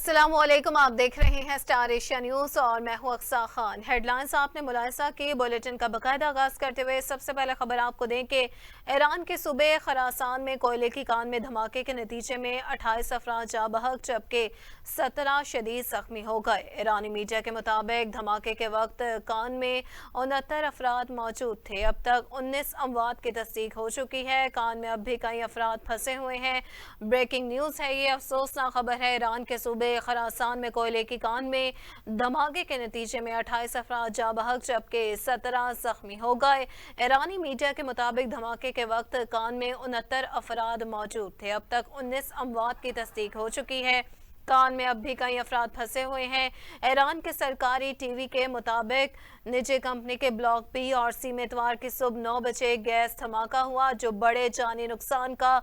السلام علیکم، آپ دیکھ رہے ہیں سٹار ایشیا نیوز اور میں ہوں اقصیٰ خان۔ ہیڈ لائنز آپ نے ملاحظہ کی، بولیٹن کا باقاعدہ آغاز کرتے ہوئے سب سے پہلے خبر آپ کو دیں کہ ایران کے صوبے خراسان میں کوئلے کی کان میں دھماکے کے نتیجے میں 28 افراد جاں بحق جبکہ 17 شدید زخمی ہو گئے۔ ایرانی میڈیا کے مطابق دھماکے کے وقت کان میں 69 افراد موجود تھے۔ اب تک 19 اموات کی تصدیق ہو چکی ہے۔ کان میں اب بھی کئی افراد پھنسے ہوئے ہیں۔ بریکنگ نیوز ہے، یہ افسوسناک خبر ہے۔ ایران کے صوبے خراسان میں کوئلے کی کان میں دھماکے کے نتیجے میں 28 افراد جاں بحق جبکہ 17 زخمی ہو گئے۔ ایرانی میڈیا کے مطابق دھماکے کے وقت کان میں 69 افراد موجود تھے۔ اب تک 19 اموات کی تصدیق ہو چکی ہے۔ کان میں اب بھی کئی افراد پھنسے ہوئے ہیں۔ ایران کے سرکاری ٹی وی کے مطابق نجی کمپنی کے بلاک بی اور سی میں اتوار کی صبح 9 بجے گیس دھماکہ ہوا جو بڑے جانی نقصان کا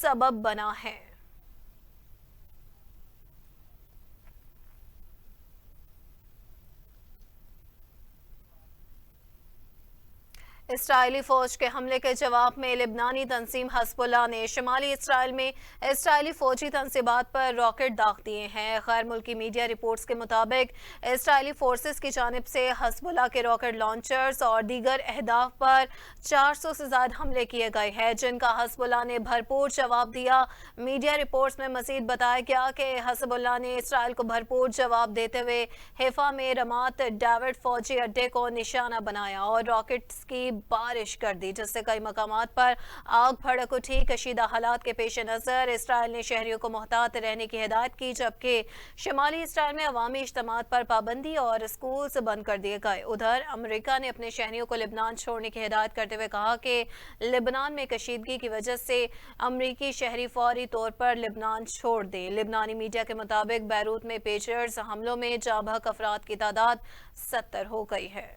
سبب بنا ہے۔ اسرائیلی فوج کے حملے کے جواب میں لبنانی تنظیم حزب اللہ نے شمالی اسرائیل میں اسرائیلی فوجی تنصیبات پر راکٹ داغ دیے ہیں۔ غیر ملکی میڈیا رپورٹس کے مطابق اسرائیلی فورسز کی جانب سے حزب اللہ کے راکٹ لانچرز اور دیگر اہداف پر 400 سے زائد حملے کیے گئے ہیں جن کا حزب اللہ نے بھرپور جواب دیا۔ میڈیا رپورٹس میں مزید بتایا گیا کہ حزب اللہ نے اسرائیل کو بھرپور جواب دیتے ہوئے حیفا میں رمات ڈیوڈ فوجی اڈے کو نشانہ بنایا اور راکٹس کی بارش کر دی جس سے کئی مقامات پر آگ بھڑک اٹھی۔ کشیدہ حالات کے پیش نظر اسرائیل نے شہریوں کو محتاط رہنے کی ہدایت کی جبکہ شمالی اسرائیل میں عوامی اجتماعات پر پابندی اور اسکولز بند کر دیے گئے۔ ادھر امریکہ نے اپنے شہریوں کو لبنان چھوڑنے کی ہدایت کرتے ہوئے کہا کہ لبنان میں کشیدگی کی وجہ سے امریکی شہری فوری طور پر لبنان چھوڑ دیں۔ لبنانی میڈیا کے مطابق بیروت میں پیجرز حملوں میں جاں بحق افراد کی تعداد 70 ہو گئی ہے۔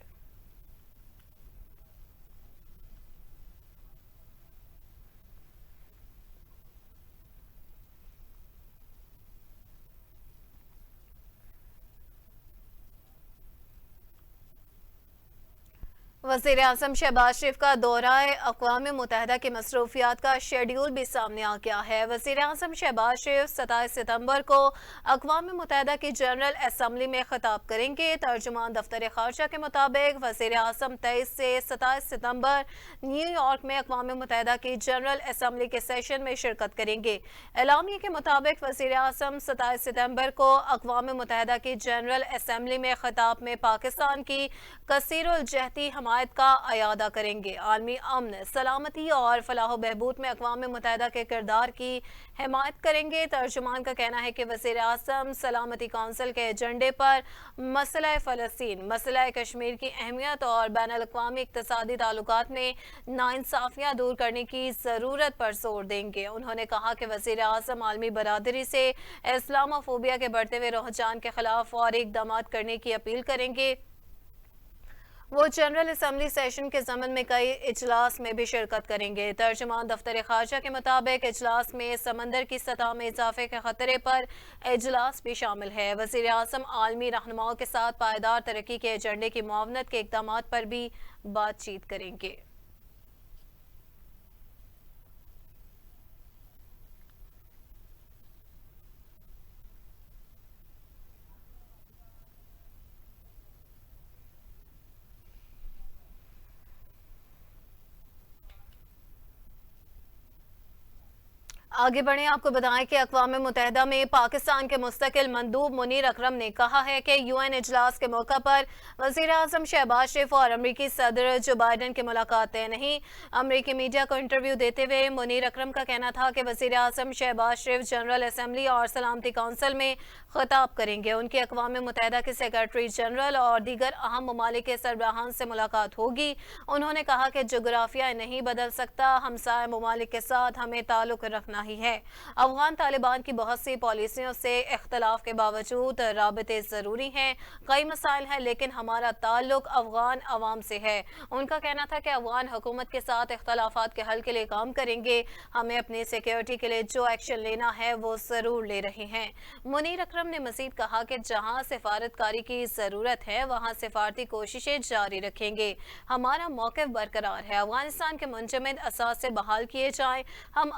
وزیر اعظم شہباز شریف کا دورہ اقوام متحدہ کی مصروفیات کا شیڈیول بھی سامنے آ گیا ہے۔ وزیر اعظم شہباز شریف 27 ستمبر کو اقوام متحدہ کی جنرل اسمبلی میں خطاب کریں گے۔ ترجمان دفتر خارجہ کے مطابق وزیر اعظم 23 سے 27 ستمبر نیو یارک میں اقوام متحدہ کی جنرل اسمبلی کے سیشن میں شرکت کریں گے۔ اعلامیے کے مطابق وزیر اعظم 27 ستمبر کو اقوام متحدہ کی جنرل اسمبلی میں خطاب میں پاکستان کی کثیر الجہتی حمایت کا اعادہ کریں گے۔ عالمی امن، سلامتی اور فلاح و بہبود میں اقوام متحدہ کے کردار کی حمایت کریں گے۔ ترجمان کا کہنا ہے کہ وزیر اعظم سلامتی کونسل کے ایجنڈے پر مسئلہ فلسطین، مسئلہ کشمیر کی اہمیت اور بین الاقوامی اقتصادی تعلقات میں ناانصافیاں دور کرنے کی ضرورت پر زور دیں گے۔ انہوں نے کہا کہ وزیر اعظم عالمی برادری سے اسلام فوبیا کے بڑھتے ہوئے رجحان کے خلاف فوری اقدامات کرنے کی اپیل کریں گے۔ وہ جنرل اسمبلی سیشن کے ضمن میں کئی اجلاس میں بھی شرکت کریں گے۔ ترجمان دفتر خارجہ کے مطابق اجلاس میں سمندر کی سطح میں اضافے کے خطرے پر اجلاس بھی شامل ہے۔ وزیر اعظم عالمی رہنماؤں کے ساتھ پائیدار ترقی کے ایجنڈے کی معاونت کے اقدامات پر بھی بات چیت کریں گے۔ آگے بڑھیں، آپ کو بتائیں کہ اقوام متحدہ میں پاکستان کے مستقل مندوب منیر اکرم نے کہا ہے کہ یو این اجلاس کے موقع پر وزیر اعظم شہباز شریف اور امریکی صدر جو بائیڈن کی ملاقات طے نہیں۔ امریکی میڈیا کو انٹرویو دیتے ہوئے منیر اکرم کا کہنا تھا کہ وزیر اعظم شہباز شریف جنرل اسمبلی اور سلامتی کونسل میں خطاب کریں گے۔ ان کی اقوام متحدہ کے سیکرٹری جنرل اور دیگر اہم ممالک کے سربراہان سے ملاقات ہوگی۔ انہوں نے کہا کہ جغرافیہ نہیں بدل سکتا، ہمسائے ممالک کے ساتھ ہمیں تعلق رکھنا ہی ہے۔ افغان طالبان کی بہت سی پالیسیوں سے اختلاف کے باوجود رابطے ضروری ہیں۔ کئی مسائل ہیں لیکن ہمارا تعلق افغان عوام سے ہے۔ ان کا کہنا تھا کہ افغان حکومت کے ساتھ اختلافات کے حل کے لیے کام کریں گے۔ ہمیں اپنی سیکیورٹی کے لیے جو ایکشن لینا ہے وہ ضرور لے رہے ہیں۔ منیر اکرم نے مزید کہا کہ جہاں سفارتکاری کی ضرورت ہے وہاں سفارتی کوششیں جاری رکھیں گے۔ ہمارا موقف برقرار ہے، افغانستان کے منجمد اساس سے بحال کیے جائیں۔ ہم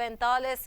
45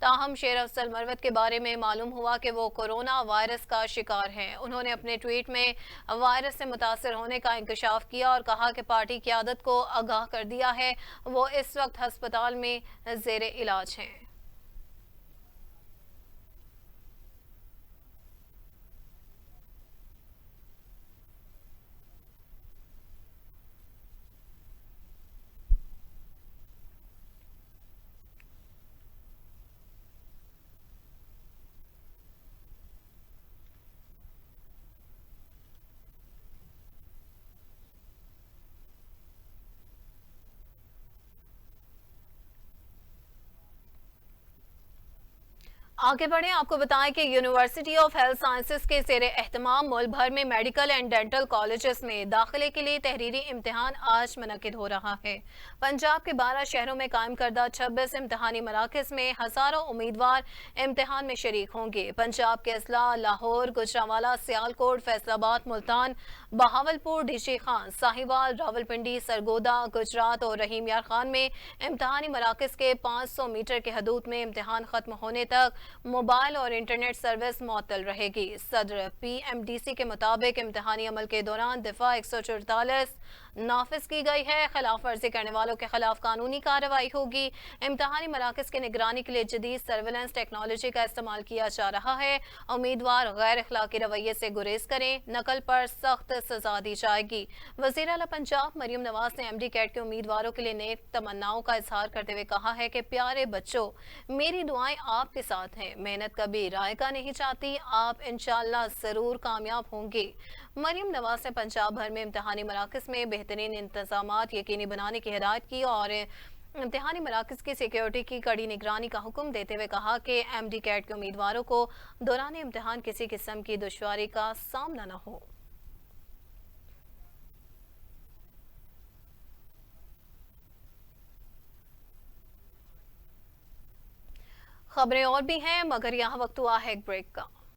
تاہم شیر افضل مروت کے بارے میں معلوم ہوا کہ وہ کورونا وائرس کا شکار ہیں۔ انہوں نے اپنے ٹویٹ میں وائرس سے متاثر ہونے کا انکشاف کیا اور کہا کہ پارٹی قیادت کو آگاہ کر دیا ہے، وہ اس وقت ہسپتال میں زیر علاج ہیں۔ آگے بڑھیں، آپ کو بتائیں کہ یونیورسٹی آف ہیلتھ سائنسز کے زیر اہتمام ملک بھر میں میڈیکل اینڈ ڈینٹل کالجز میں داخلے کے لیے تحریری امتحان آج منعقد ہو رہا ہے۔ پنجاب کے 12 شہروں میں قائم کردہ 26 امتحانی مراکز میں ہزاروں امیدوار امتحان میں شریک ہوں گے۔ پنجاب کے اضلاع لاہور، گوجرانوالہ، سیالکوٹ، فیصل آباد، ملتان، بہاولپور، ڈیشی خان، ساہیوال، راولپنڈی، سرگودا، گجرات اور رحیم یار خان میں امتحانی مراکز کے 500 میٹر کے حدود میں امتحان ختم ہونے تک موبائل اور انٹرنیٹ سروس معطل رہے گی۔ صدر پی ایم ڈی سی کے مطابق امتحانی عمل کے دوران دفعہ 144 نافذ کی گئی ہے۔ خلاف ورزی کرنے والوں کے خلاف قانونی کارروائی ہوگی۔ امتحانی مراکز کی نگرانی کے لیے جدید سرویلنس ٹیکنالوجی کا استعمال کیا جا رہا ہے۔ امیدوار غیر اخلاقی رویے سے گریز کریں، نقل پر سخت سزا دی جائے گی۔ وزیر اعلیٰ پنجاب مریم نواز نے ایم ڈی کیٹ کے امیدواروں کے لیے نیک تمناؤں کا اظہار کرتے ہوئے کہا ہے کہ پیارے بچوں، میری دعائیں آپ کے ساتھ ہیں۔ محنت کبھی رائے کا نہیں چاہتی، آپ انشاءاللہ ضرور کامیاب ہوں گے۔ مریم نواز نے پنجاب بھر میں امتحانی مراکز میں بہترین انتظامات یقینی بنانے کی ہدایت کی اور امتحانی مراکز کی سیکیورٹی کی کڑی نگرانی کا حکم دیتے ہوئے کہا کہ ایم ڈی کیٹ کے امیدواروں کو دوران امتحان کسی قسم کی دشواری کا سامنا نہ ہو۔ خبریں اور بھی ہیں، مگر یہاں وقت ہوا ہے ایک بریک کا۔